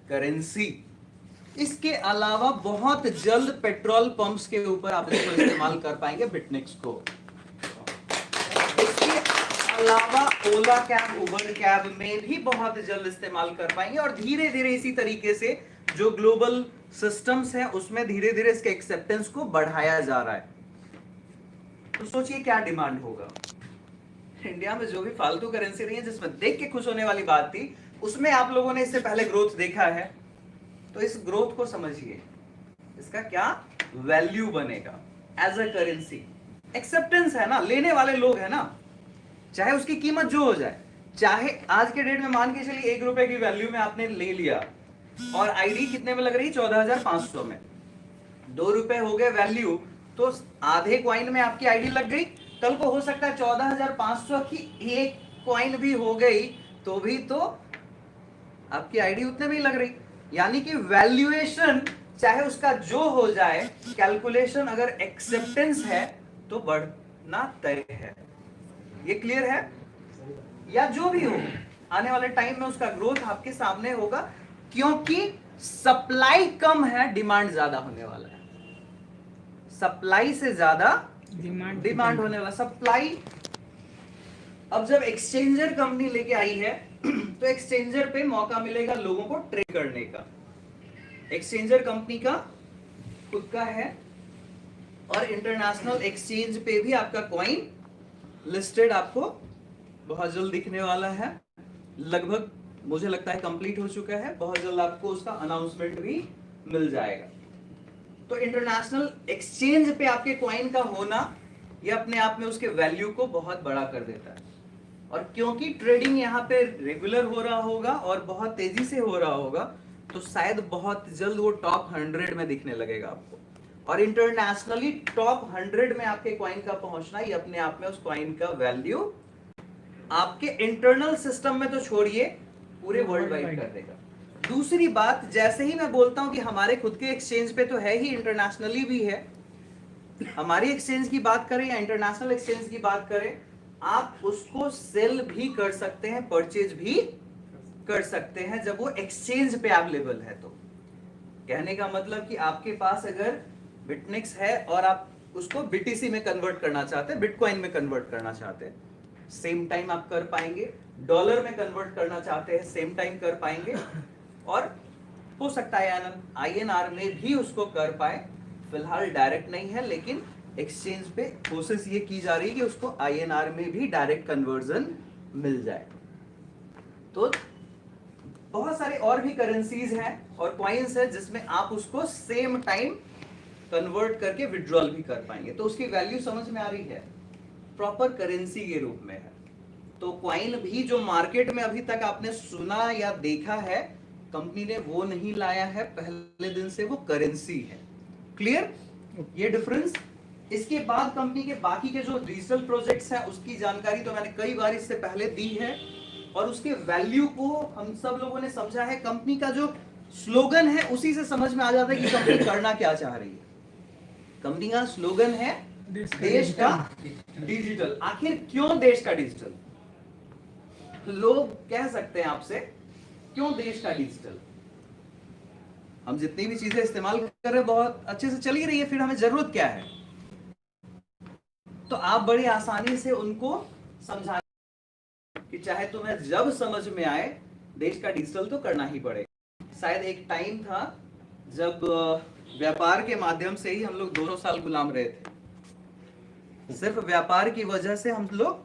Currency. इसके अलावा बहुत जल्द पेट्रोल पंप्स के ऊपर आप इसको इस्तेमाल कर पाएंगे बिटनिक्स को। इसके अलावा ओला कैब, उबर कैब में भी बहुत जल्द इस्तेमाल कर पाएंगे और धीरे धीरे इसी तरीके से जो ग्लोबल सिस्टम्स हैं उसमें धीरे धीरे इसके एक्सेप्टेंस को बढ़ाया जा रहा है। तो सोचिए क्या डिमांड होगा। इंडिया में जो भी फालतू करेंसी रही है जिसमें देख के खुश होने वाली बात थी, उसमें आप लोगों ने इससे पहले ग्रोथ देखा है, तो इस ग्रोथ को समझिए, इसका क्या वैल्यू बनेगा एज अ करेंसी। एक्सेप्टेंस है ना, लेने वाले लोग है ना, चाहे उसकी कीमत जो हो जाए, चाहे आज के डेट में मान के चलिए 1 रुपए की वैल्यू में आपने ले लिया और आईडी कितने में लग रही, 14,500 में, 2 रुपए हो गए वैल्यू, तो आधे क्वाइन में आपकी आईडी लग गई। कल को हो सकता है 14,500 की एक क्वाइन भी हो गई तो भी तो आपकी आईडी उतने में ही लग रही। यानी कि वैल्यूएशन चाहे उसका जो हो जाए, कैलकुलेशन अगर एक्सेप्टेंस है तो बढ़ना तय है। ये क्लियर है? या जो भी हो आने वाले टाइम में उसका ग्रोथ आपके सामने होगा, क्योंकि सप्लाई कम है, डिमांड ज्यादा होने वाला है। सप्लाई से ज्यादा डिमांड होने वाला। सप्लाई अब जब एक्सचेंजर कंपनी लेके आई है तो एक्सचेंजर पे मौका मिलेगा लोगों को ट्रेड करने का। एक्सचेंजर कंपनी का खुद का है और इंटरनेशनल एक्सचेंज पे भी आपका कॉइन लिस्टेड आपको बहुत जल्द दिखने वाला है। लगभग मुझे लगता है कंप्लीट हो चुका है, बहुत जल्द आपको उसका अनाउंसमेंट भी मिल जाएगा। तो इंटरनेशनल एक्सचेंज पे आपके कॉइन का होना ये अपने आप में उसके वैल्यू को बहुत बड़ा कर देता है। और क्योंकि ट्रेडिंग यहाँ पे रेगुलर हो रहा होगा और बहुत तेजी से हो रहा होगा, तो शायद बहुत जल्द वो टॉप 100 में दिखने लगेगा आपको। और इंटरनेशनली टॉप 100 में आपके कॉइन का पहुंचना ये अपने आप में उस कॉइन का वैल्यू आपके इंटरनल सिस्टम में तो छोड़िए, पूरे वर्ल्ड वाइड कर देगा। दूसरी बात, जैसे ही मैं बोलता हूं कि हमारे खुद के एक्सचेंज पे तो है ही, इंटरनेशनली भी है, हमारी एक्सचेंज की बात करें या इंटरनेशनल एक्सचेंज की बात करें, आप उसको सेल भी कर सकते हैं, परचेज भी कर सकते हैं जब वो एक्सचेंज पे अवेलेबल है। तो कहने का मतलब कि आपके पास अगर बिटनिक्स है और आप उसको बीटीसी में कन्वर्ट करना चाहते हैं, बिटकॉइन में कन्वर्ट करना चाहते हैं, सेम टाइम आप कर पाएंगे। डॉलर में कन्वर्ट करना चाहते हैं, सेम टाइम कर पाएंगे। और हो सकता है आईएनआर में भी उसको कर पाए। फिलहाल डायरेक्ट नहीं है, लेकिन एक्सचेंज पे कोशिश ये की जा रही है कि उसको आईएनआर में भी डायरेक्ट कन्वर्जन मिल जाए। तो बहुत सारे और भी करेंसीज हैं और कॉइन्स है जिसमें आप उसको सेम टाइम कन्वर्ट करके विड्रॉल भी कर पाएंगे। तो उसकी वैल्यू समझ में आ रही है, प्रॉपर करेंसी के रूप में है। तो कॉइन भी जो मार्केट में अभी तक आपने सुना या देखा है, कंपनी ने वो नहीं लाया है, पहले दिन से वो करेंसी है। क्लियर ये डिफरेंस? इसके बाद कंपनी के बाकी के जो डिजिटल प्रोजेक्ट्स हैं उसकी जानकारी तो मैंने कई बार इससे पहले दी है और उसके वैल्यू को हम सब लोगों ने समझा है। कंपनी का जो स्लोगन है उसी से समझ में आ जाता है कि कंपनी करना क्या चाह रही है। कंपनी का स्लोगन है देश का डिजिटल। आखिर क्यों देश का डिजिटल? लोग कह सकते हैं आपसे, क्यों देश का डिजिटल? हम जितनी भी चीजें इस्तेमाल कर रहे हैं बहुत अच्छे से चल ही रही है, फिर हमें जरूरत क्या है? तो आप बड़ी आसानी से उनको समझा कि चाहे तुम्हें जब समझ में आए, देश का डिजिटल तो करना ही पड़ेगा। शायद एक टाइम था जब व्यापार के माध्यम से ही हम लोग 200 साल गुलाम रहे थे। सिर्फ व्यापार की वजह से हम लोग